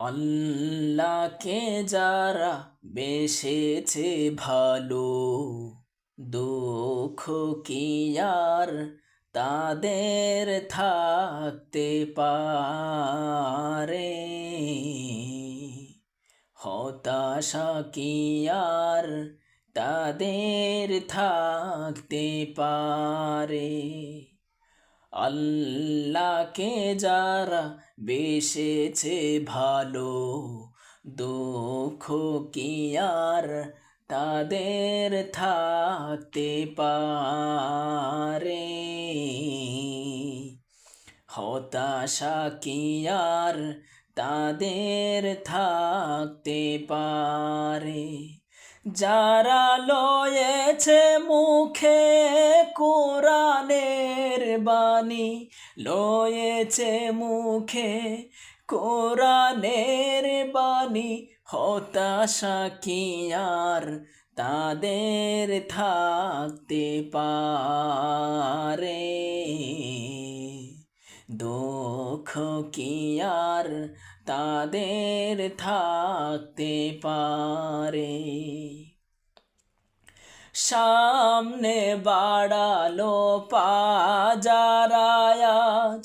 আল্লাহকে যারা বেসেছে ভালো, দুঃখ কি আর তাদের থাকতে পারে? হতাশা কি আর তাদের থাকতে পারে? আল্লাহকে যারা বেসেছে ভালো, দুঃখ কি আর তাদের থাকতে পারে? হতাশা কি আর তাদের থাকতে পারে? যারা লয়েছে মুখে কোরআনের বাণী, লয়েছে মুখে কোরআনের বাণী, হতাশা কি আর তাদের থাকতে পারে? দুঃখ কি আর তাদের থাকতে পারে? সামনে বাড়ালো পা যারা আজ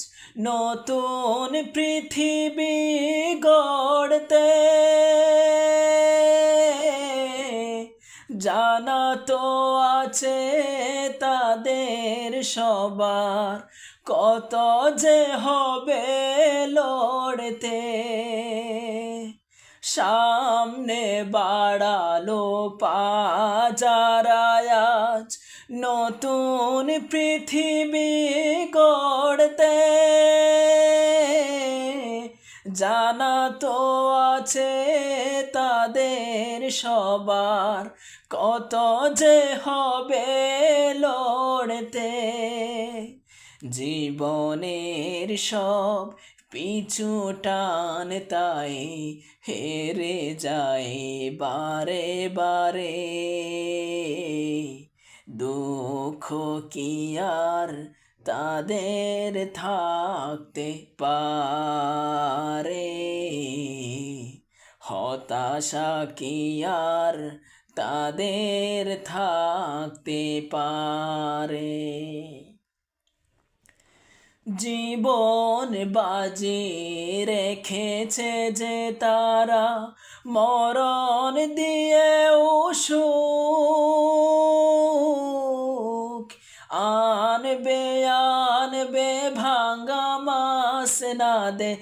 নতুন পৃথিবী গড়তে, জানা তো আছে তাদের সবার কত যে হবে লড়তে। সামনে বাড়ালো পা যারা আজ নতুন পৃথিবী গড়তে, জানা তো আছে তাদের সবার কত যে হবে লড়তে। জীবনের সব পিছু টান তাই হেরে যায় বারে বারে। দুঃখ কি আর তাদের থাকতে পারে? হতাশা কি আর তাদের থাকতে পারে? জীবন বাজি রেখেছে যে তারা, মরণ দিয়ে সুখ আনবে আনবে ভাঙা মাস না দে।